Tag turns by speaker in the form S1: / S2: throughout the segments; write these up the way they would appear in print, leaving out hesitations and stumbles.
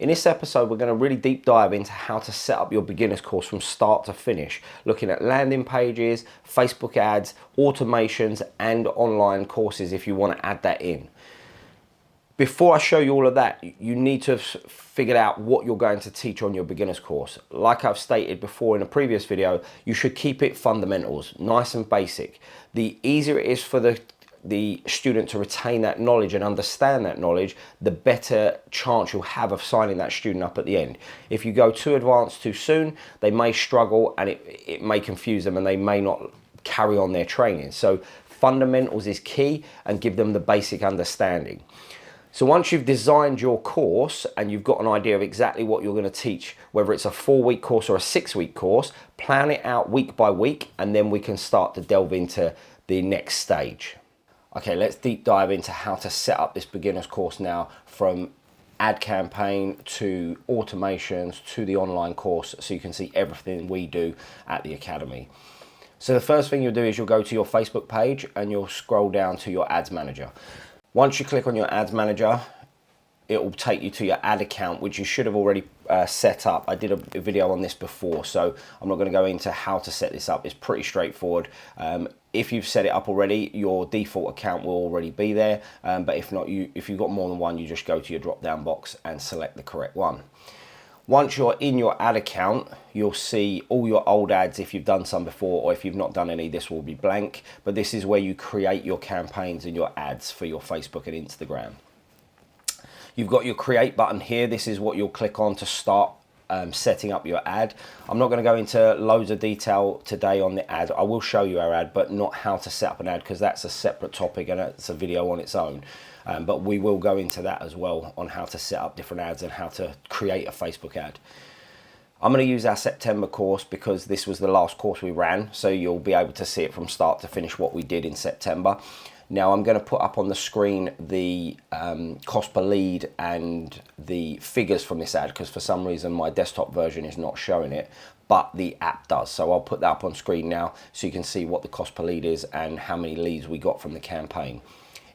S1: In this episode, we're going to really deep dive into how to set up your beginner's course from start to finish, looking at landing pages, Facebook ads, automations, and online courses if you want to add that in. Before I show you all of that, you need to have figured out what you're going to teach on your beginner's course. Like I've stated before in a previous video, you should keep it fundamentals, nice and basic. The easier it is for the student to retain that knowledge and understand that knowledge, the better chance you'll have of signing that student up at the end. If you go too advanced too soon, they may struggle and it may confuse them and they may not carry on their training. So fundamentals is key, and give them the basic understanding. So once you've designed your course and you've got an idea of exactly what you're going to teach, whether it's a 4-week course or a 6-week course, plan it out week by week, and then we can start to delve into the next stage. Okay, let's deep dive into how to set up this beginner's course now, from ad campaign to automations to the online course, so you can see everything we do at the Academy. So the first thing you'll do is you'll go to your Facebook page and you'll scroll down to your ads manager. Once you click on your ads manager, it will take you to your ad account, which you should have already set up. I did a video on this before, so I'm not going to go into how to set this up. It's pretty straightforward. If you've set it up already, your default account will already be there. But if not, if you've got more than one, you just go to your drop-down box and select the correct one. Once you're in your ad account, you'll see all your old ads if you've done some before, or if you've not done any, this will be blank. But this is where you create your campaigns and your ads for your Facebook and Instagram. You've got your create button here. This is what you'll click on to start setting up your ad. I'm not going to go into loads of detail today on the ad. I will show you our ad, but not how to set up an ad, because that's a separate topic and it's a video on its own. But we will go into that as well, on how to set up different ads and how to create a Facebook ad. I'm going to use our September course because this was the last course we ran, so you'll be able to see it from start to finish what we did in September. Now I'm going to put up on the screen the cost per lead and the figures from this ad, because for some reason my desktop version is not showing it, but the app does. So I'll put that up on screen now so you can see what the cost per lead is and how many leads we got from the campaign.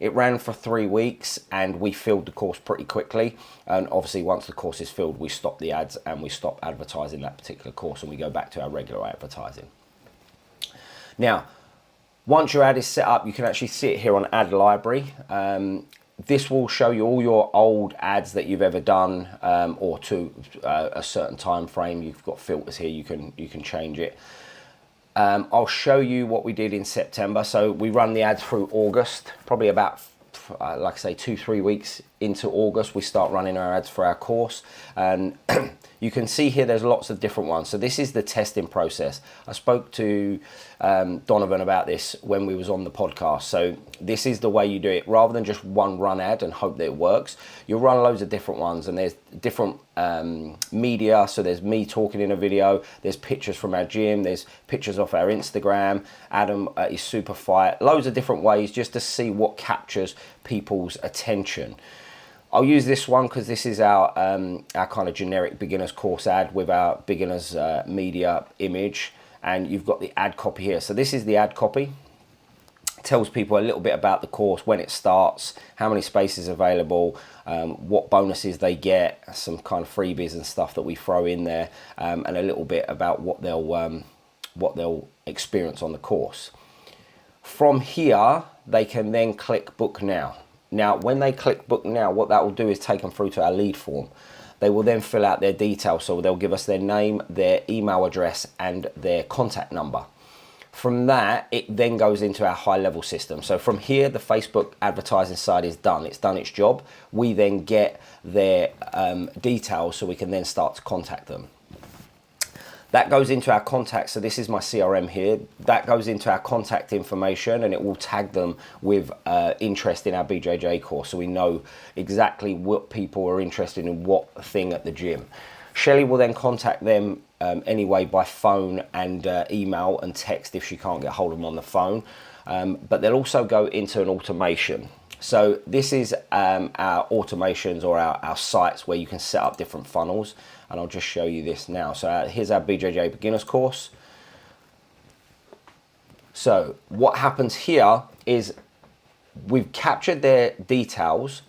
S1: It ran for 3 weeks and we filled the course pretty quickly. And obviously once the course is filled, we stop the ads and we stop advertising that particular course and we go back to our regular advertising. Now, once your ad is set up, you can actually see it here on Ad Library. This will show you all your old ads that you've ever done, or to a certain time frame. You've got filters here, you can change it. I'll show you what we did in September. So we run the ads through August, probably about, like I say, 2-3 weeks into August, we start running our ads for our course. And you can see here there's lots of different ones. So this is the testing process. I spoke to Donovan about this when we was on the podcast. So this is the way you do it. Rather than just one run ad and hope that it works, you'll run loads of different ones, and there's different media. So there's me talking in a video, there's pictures from our gym, there's pictures off our Instagram, Adam is super fight, loads of different ways just to see what captures people's attention. I'll use this one because this is our kind of generic beginner's course ad with our beginner's media image, and you've got the ad copy here. So this is the ad copy. It tells people a little bit about the course, when it starts, how many spaces available, what bonuses they get, some kind of freebies and stuff that we throw in there, and a little bit about what they'll experience on the course. From here, they can then click book now. Now, when they click book now, what that will do is take them through to our lead form. They will then fill out their details. So they'll give us their name, their email address, and their contact number. From that, it then goes into our high level system. So from here, the Facebook advertising side is done. It's done its job. We then get their details so we can then start to contact them. That goes into our contacts. So this is my CRM here. That goes into our contact information, and it will tag them with interest in our BJJ course, so we know exactly what people are interested in what thing at the gym. Shelley will then contact them anyway by phone and email and text if she can't get hold of them on the phone. But they'll also go into an automation. So this is our automations, or our sites where you can set up different funnels. And I'll just show you this now. So here's our BJJ beginners course. So what happens here is we've captured their details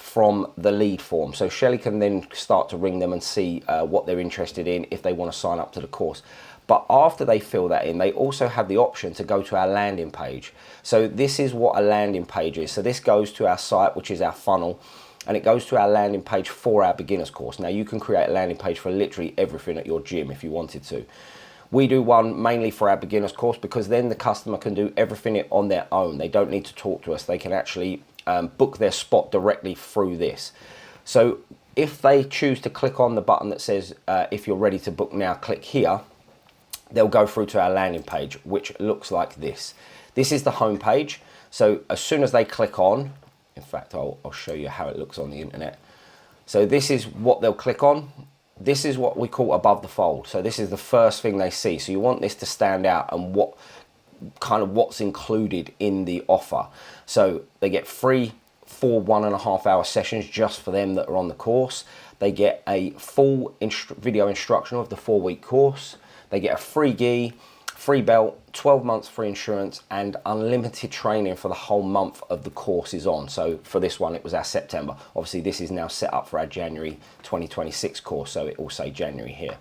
S1: from the lead form. So Shelley can then start to ring them and see what they're interested in if they want to sign up to the course. But after they fill that in, they also have the option to go to our landing page. So this is what a landing page is. So this goes to our site, which is our funnel, and it goes to our landing page for our beginners course. Now you can create a landing page for literally everything at your gym if you wanted to. We do one mainly for our beginners course because then the customer can do everything on their own. They don't need to talk to us. They can actually book their spot directly through this. So if they choose to click on the button that says, if you're ready to book now, click here, they'll go through to our landing page, which looks like this. This is the home page. So as soon as they click on, in fact, I'll show you how it looks on the internet. So this is what they'll click on. This is what we call above the fold. So this is the first thing they see. So you want this to stand out and what's included in the offer. So they get free 4 1.5 hour sessions just for them that are on the course. They get a full video instructional of the 4-week course. They get a free gi, free belt, 12 months free insurance, and unlimited training for the whole month of the course is on. So for this one, it was our September. Obviously, this is now set up for our January 2026 course, so it will say January here.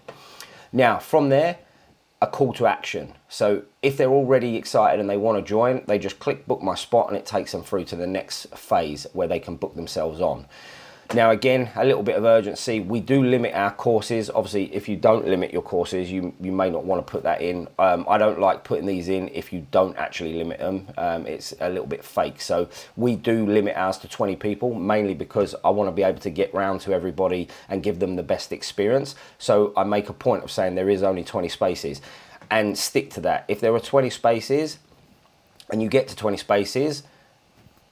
S1: Now, from there, a call to action. So if they're already excited and they want to join, they just click book my spot and it takes them through to the next phase where they can book themselves on. Now again, a little bit of urgency. We do limit our courses. Obviously, if you don't limit your courses, you may not want to put that in. I don't like putting these in if you don't actually limit them. It's a little bit fake. So we do limit ours to 20 people, mainly because I want to be able to get round to everybody and give them the best experience. So I make a point of saying there is only 20 spaces and stick to that. If there are 20 spaces and you get to 20 spaces,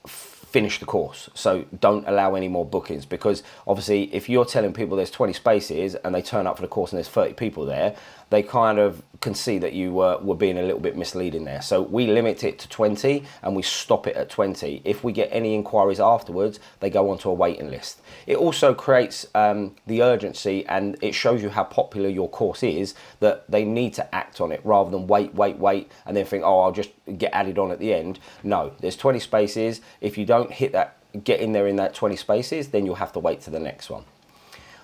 S1: finish the course. So don't allow any more bookings, because obviously if you're telling people there's 20 spaces and they turn up for the course and there's 30 people there, they kind of can see that you were being a little bit misleading there. So we limit it to 20 and we stop it at 20. If we get any inquiries afterwards, they go onto a waiting list. It also creates the urgency, and it shows you how popular your course is, that they need to act on it rather than wait and then think, oh, I'll just get added on at the end. No, there's 20 spaces. If you don't hit that, get in there in that 20 spaces, then you'll have to wait to the next one.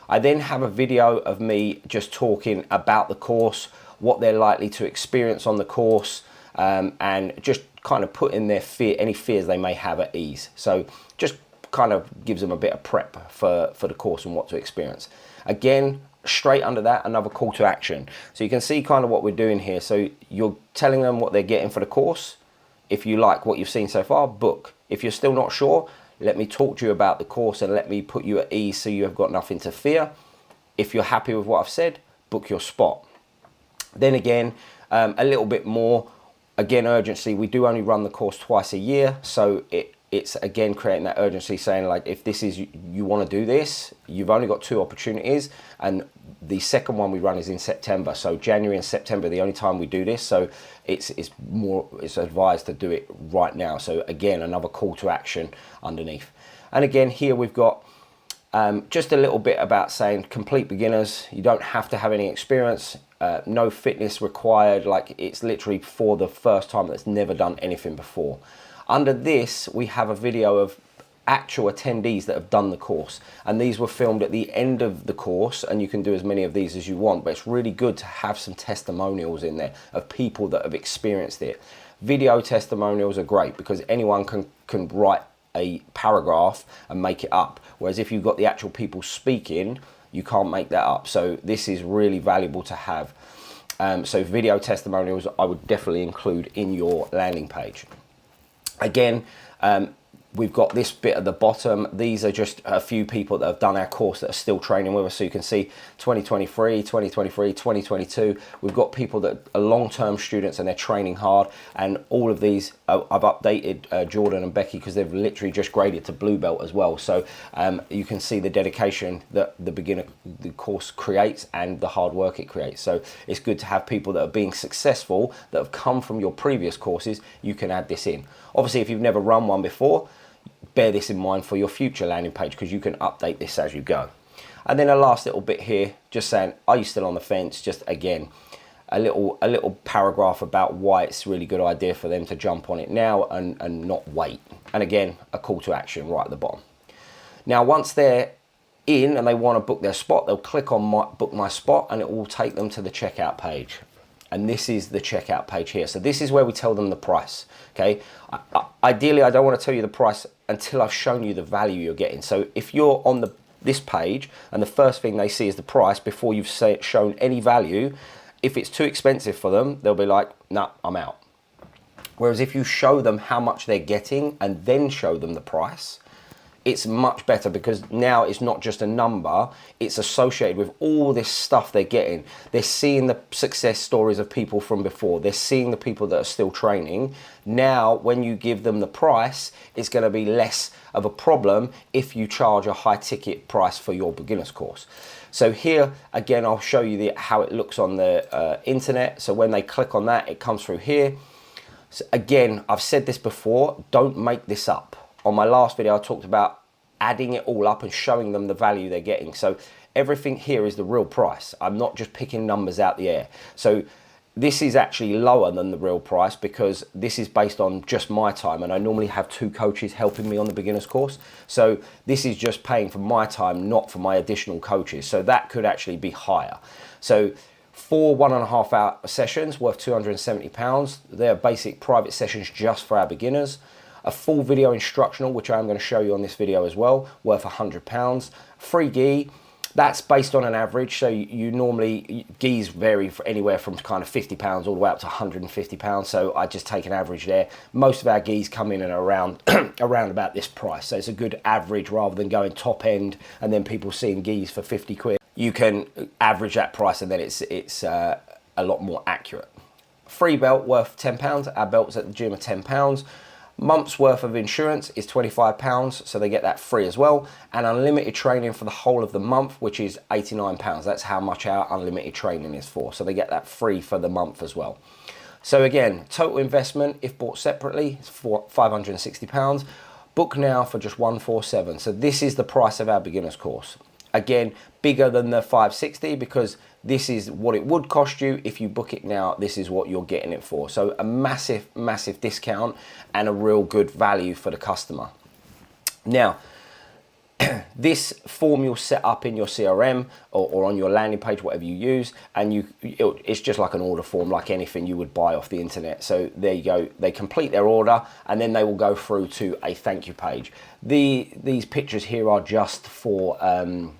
S1: I then have a video of me just talking about the course, what they're likely to experience on the course, and just kind of putting their any fears they may have at ease. So just kind of gives them a bit of prep for the course and what to experience. Again, straight under that, another call to action. So you can see kind of what we're doing here. So you're telling them what they're getting for the course. If you like what you've seen so far, book. If you're still not sure, let me talk to you about the course and let me put you at ease so you have got nothing to fear. If you're happy with what I've said, book your spot. Then again, a little bit more, again, urgency. We do only run the course twice a year, so it's again creating that urgency, saying like, if this is, you want to do this, you've only got 2 opportunities, and the second one we run is in September. So January and September are the only time we do this. So it's advised to do it right now. So again, another call to action underneath. And again, here we've got just a little bit about saying complete beginners. You don't have to have any experience, no fitness required. Like, it's literally for the first time that's never done anything before. Under this, we have a video of actual attendees that have done the course, and these were filmed at the end of the course, and you can do as many of these as you want, but it's really good to have some testimonials in there of people that have experienced it. Video testimonials are great because anyone can write a paragraph and make it up, whereas if you've got the actual people speaking, you can't make that up. So this is really valuable to have. So video testimonials I would definitely include in your landing page. Again, we've got this bit at the bottom. These are just a few people that have done our course that are still training with us. So you can see 2023, 2022. We've got people that are long-term students and they're training hard. And all of these, I've updated Jordan and Becky because they've literally just graded to blue belt as well. So you can see the dedication that the course creates and the hard work it creates. So it's good to have people that are being successful, that have come from your previous courses. You can add this in. Obviously, if you've never run one before, bear this in mind for your future landing page, because you can update this as you go. And then a last little bit here, just saying, are you still on the fence? Just again, a little paragraph about why it's a really good idea for them to jump on it now and not wait. And again, a call to action right at the bottom. Now, once they're in and they want to book their spot, they'll click on book my spot, and it will take them to the checkout page. And this is the checkout page here. So this is where we tell them the price, okay? Ideally, I don't want to tell you the price until I've shown you the value you're getting. So if you're on this page and the first thing they see is the price before you've shown any value, if it's too expensive for them, they'll be like, nah, I'm out. Whereas if you show them how much they're getting and then show them the price, it's much better, because now it's not just a number, it's associated with all this stuff they're getting. They're seeing the success stories of people from before. They're seeing the people that are still training. Now, when you give them the price, it's going to be less of a problem if you charge a high ticket price for your beginner's course. So here, again, I'll show you how it looks on the internet. So when they click on that, it comes through here. So again, I've said this before, don't make this up. On my last video, I talked about adding it all up and showing them the value they're getting. So everything here is the real price. I'm not just picking numbers out the air. So this is actually lower than the real price, because this is based on just my time, and I normally have 2 coaches helping me on the beginner's course. So this is just paying for my time, not for my additional coaches. So that could actually be higher. So 4 1.5 hour sessions worth £270. They're basic private sessions just for our beginners. A full video instructional, which I'm going to show you on this video as well, worth £100. Free gi, that's based on an average. So you normally, gis vary for anywhere from kind of £50 all the way up to £150. So I just take an average there. Most of our gis come in and around around about this price. So it's a good average rather than going top end and then people seeing gis for 50 quid. You can average that price and then it's a lot more accurate. Free belt worth £10. Our belts at the gym are £10. Month's worth of insurance is £25, so they get that free as well. And unlimited training for the whole of the month, which is £89. That's how much our unlimited training is for. So they get that free for the month as well. So again, total investment, if bought separately, is for £560. Book now for just £147. So this is the price of our beginner's course. Again, bigger than the £560, because this is what it would cost you. If you book it now, this is what you're getting it for. So a massive, massive discount and a real good value for the customer. Now, this form you'll set up in your CRM or on your landing page, whatever you use, and it's just like an order form, like anything you would buy off the internet. So there you go. They complete their order and then they will go through to a thank you page. These pictures here are just for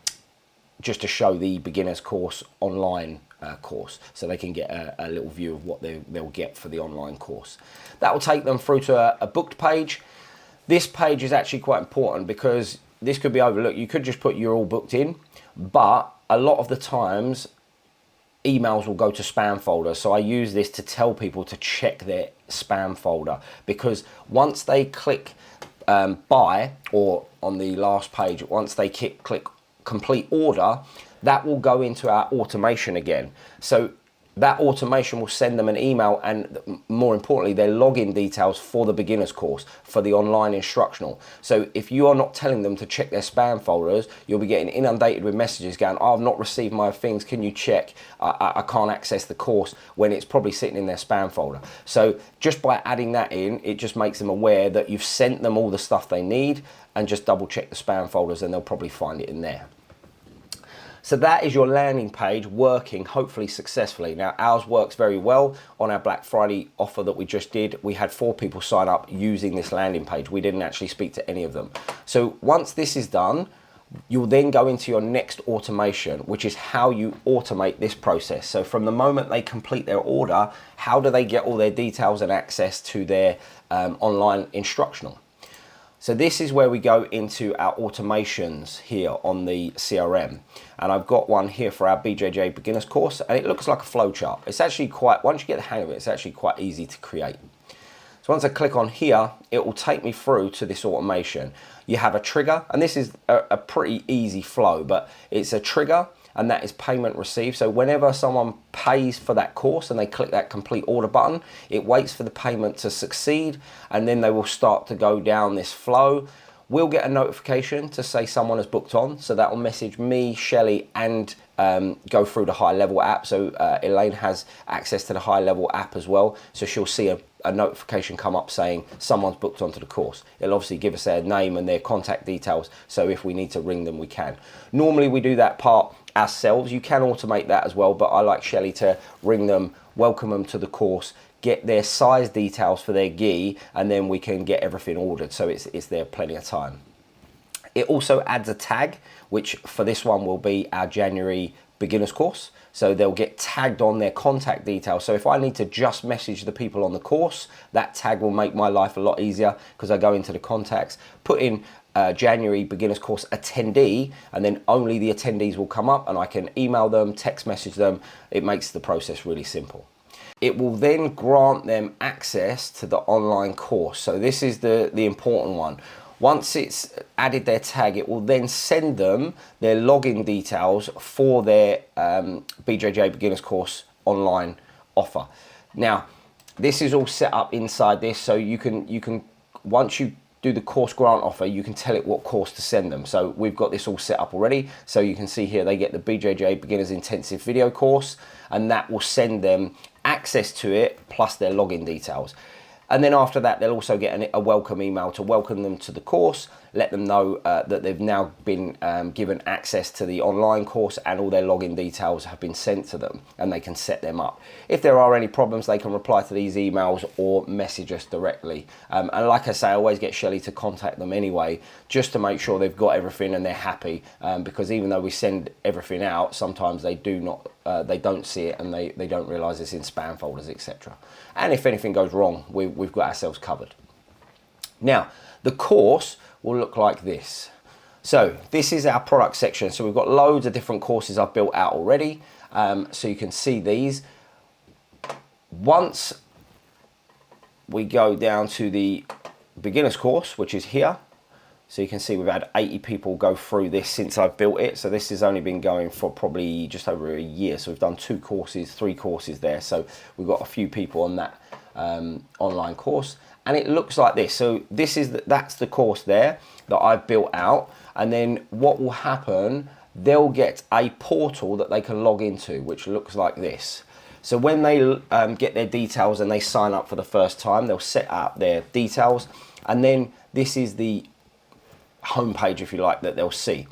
S1: just to show the beginner's course online course, so they can get a little view of what they'll get for the online course. That will take them through to a booked page. This page is actually quite important, because this could be overlooked. You could just put you're all booked in, but a lot of the times emails will go to spam folder. So I use this to tell people to check their spam folder, because once they click buy, or on the last page, once they click complete order, that will go into our automation again. So that automation will send them an email and, more importantly, their login details for the beginner's course, for the online instructional. So if you are not telling them to check their spam folders, you'll be getting inundated with messages going, oh, I've not received my things, can you check? I can't access the course, when it's probably sitting in their spam folder. So just by adding that in, it just makes them aware that you've sent them all the stuff they need, and just double check the spam folders and they'll probably find it in there. So that is your landing page working, hopefully successfully. Now, ours works very well. On our Black Friday offer that we just did, we had 4 people sign up using this landing page. We didn't actually speak to any of them. So once this is done, you'll then go into your next automation, which is how you automate this process. So from the moment they complete their order, how do they get all their details and access to their online instructional? So this is where we go into our automations here on the CRM. And I've got one here for our BJJ beginners course, and it looks like a flowchart. It's actually once you get the hang of it, it's actually quite easy to create. So once I click on here, it will take me through to this automation. You have a trigger, and this is a pretty easy flow, but it's a trigger, and that is payment received. So whenever someone pays for that course and they click that complete order button, it waits for the payment to succeed, and then they will start to go down this flow. we'll get a notification to say someone has booked on. So that will message me, Shelley, and go through the high level app. So Elaine has access to the high level app as well. So she'll see a notification come up saying someone's booked onto the course. It'll obviously give us their name and their contact details. So if we need to ring them, we can. Normally we do that part ourselves. You can automate that as well, but I like Shelley to ring them, welcome them to the course, get their size details for their gi, and then we can get everything ordered. So it's there plenty of time. It also adds a tag, which for this one will be our January beginners course. So they'll get tagged on their contact details. So if I need to just message the people on the course, that tag will make my life a lot easier, because I go into the contacts, put in January beginners course attendee, and then only the attendees will come up and I can email them, text message them. It makes the process really simple. It will then grant them access to the online course. So this is the important one. Once it's added their tag, it will then send them their login details for their BJJ Beginners Course online offer. Now, this is all set up inside this, so you can once you do the course grant offer, you can tell it what course to send them. So we've got this all set up already. So you can see here they get the BJJ Beginners Intensive video course, and that will send them access to it plus their login details. And then after that, they'll also get a welcome email to welcome them to the course, let them know that they've now been given access to the online course and all their login details have been sent to them, and they can set them up. If there are any problems, they can reply to these emails or message us directly. And like I say, I always get Shelley to contact them anyway, just to make sure they've got everything and they're happy. Because even though we send everything out, sometimes they don't see it, and they don't realise it's in spam folders, etc. And if anything goes wrong, we've got ourselves covered. Now, the course will look like this. So this is our product section. So we've got loads of different courses I've built out already. So you can see these. Once we go down to the beginner's course, which is here, so you can see we've had 80 people go through this since I've built it. So this has only been going for probably just over a year. So we've done 3 courses there. So we've got a few people on that online course, and it looks like this. So that's the course there that I've built out. And then what will happen, they'll get a portal that they can log into, which looks like this. So when they get their details and they sign up for the first time, they'll set up their details, and then this is the homepage, if you like, that they'll see.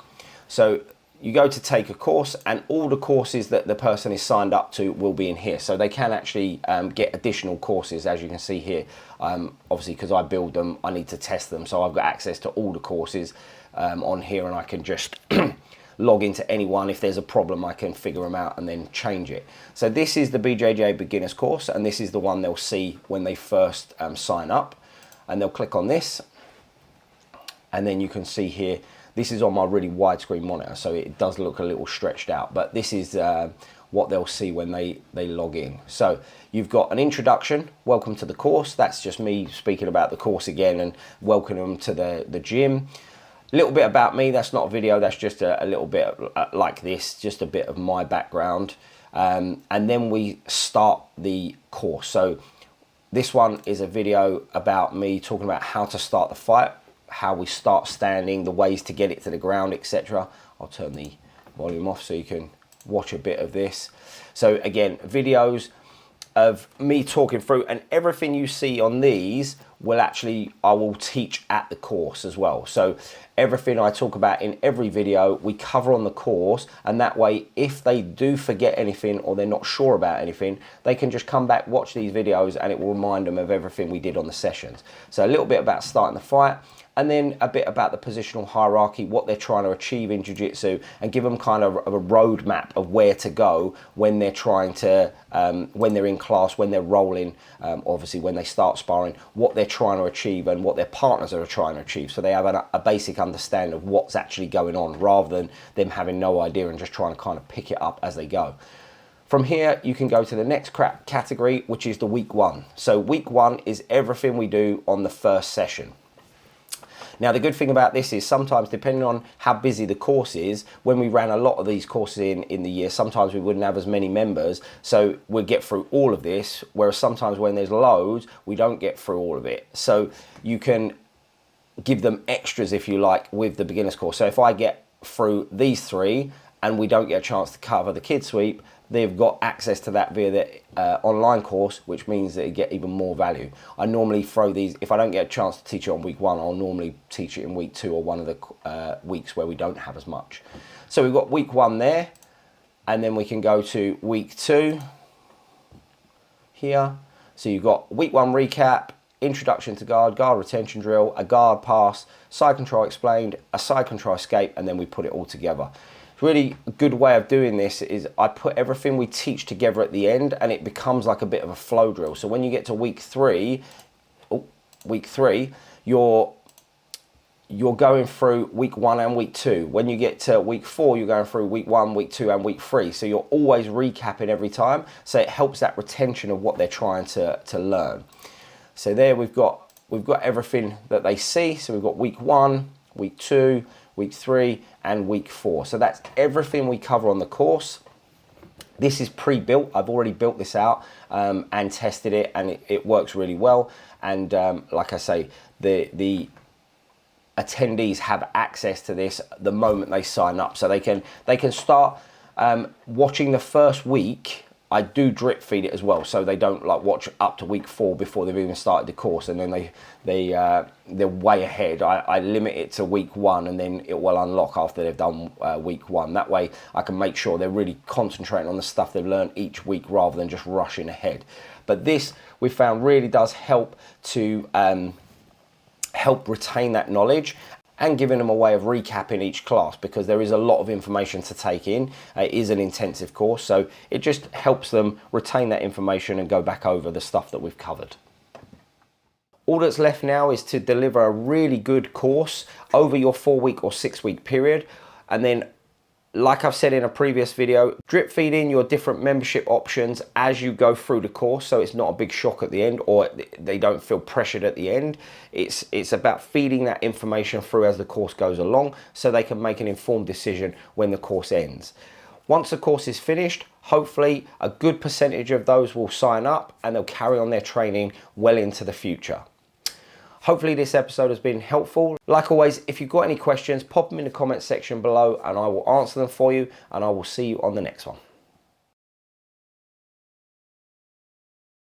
S1: So you go to take a course, and all the courses that the person is signed up to will be in here. So they can actually get additional courses, as you can see here. Obviously, because I build them, I need to test them. So I've got access to all the courses on here, and I can just log into any one. If there's a problem, I can figure them out and then change it. So this is the BJJ Beginners course, and this is the one they'll see when they first sign up. And they'll click on this, and then you can see here, this is on my really widescreen monitor, so it does look a little stretched out, but this is what they'll see when they log in. So you've got an introduction, welcome to the course. That's just me speaking about the course again and welcoming them to the gym. A little bit about me, that's not a video, that's just a little bit like this, just a bit of my background. And then we start the course. So this one is a video about me talking about how to start the fight, how we start standing, the ways to get it to the ground, etc. I'll turn the volume off so you can watch a bit of this. So again, videos of me talking through, and everything you see on these will actually, I will teach at the course as well. So everything I talk about in every video, we cover on the course, and that way, if they do forget anything or they're not sure about anything, they can just come back, watch these videos, and it will remind them of everything we did on the sessions. So a little bit about starting the fight, and then a bit about the positional hierarchy, what they're trying to achieve in jiu-jitsu, and give them kind of a roadmap of where to go when they're trying to, when they're in class, when they're rolling, obviously when they start sparring, what they're trying to achieve and what their partners are trying to achieve. So they have a basic understanding of what's actually going on, rather than them having no idea and just trying to kind of pick it up as they go. From here, you can go to the next category, which is the week 1. So week 1 is everything we do on the first session. Now, the good thing about this is sometimes, depending on how busy the course is, when we ran a lot of these courses in the year, sometimes we wouldn't have as many members, so we'll get through all of this, whereas sometimes when there's loads, we don't get through all of it. So you can give them extras, if you like, with the beginner's course. So if I get through these 3 and we don't get a chance to cover the kid sweep, they've got access to that via the online course, which means that you get even more value. I normally throw these, if I don't get a chance to teach it on week 1, I'll normally teach it in week 2 or one of the weeks where we don't have as much. So we've got week 1 there, and then we can go to week 2 here. So you've got week 1 recap, introduction to guard, guard retention drill, a guard pass, side control explained, a side control escape, and then we put it all together. Really a good way of doing this is I put everything we teach together at the end, and it becomes like a bit of a flow drill. So when you get to week 3, you're going through week 1 and week 2. When you get to week 4, you're going through week 1, week 2, and week 3. So you're always recapping every time. So it helps that retention of what they're trying to learn. So there we've got everything that they see. So we've got week 1, week 2, week 3, and week 4. So that's everything we cover on the course. This is pre-built. I've already built this out and tested it, and it works really well. And like I say, the attendees have access to this the moment they sign up, so they can start watching the first week. I do drip feed it as well, so they don't like watch up to week 4 before they've even started the course, and then they're way ahead. I limit it to week 1, and then it will unlock after they've done week 1. That way I can make sure they're really concentrating on the stuff they've learned each week rather than just rushing ahead. But this we found really does help to help retain that knowledge, and giving them a way of recapping each class, because there is a lot of information to take in. It is an intensive course, so it just helps them retain that information and go back over the stuff that we've covered. All that's left now is to deliver a really good course over your 4-week or 6-week period, and then, like I've said in a previous video, drip feed in your different membership options as you go through the course, so it's not a big shock at the end, or they don't feel pressured at the end. It's about feeding that information through as the course goes along, so they can make an informed decision when the course ends. Once the course is finished, hopefully a good percentage of those will sign up and they'll carry on their training well into the future. Hopefully this episode has been helpful. Like always, if you've got any questions, pop them in the comments section below and I will answer them for you, and I will see you on the next one.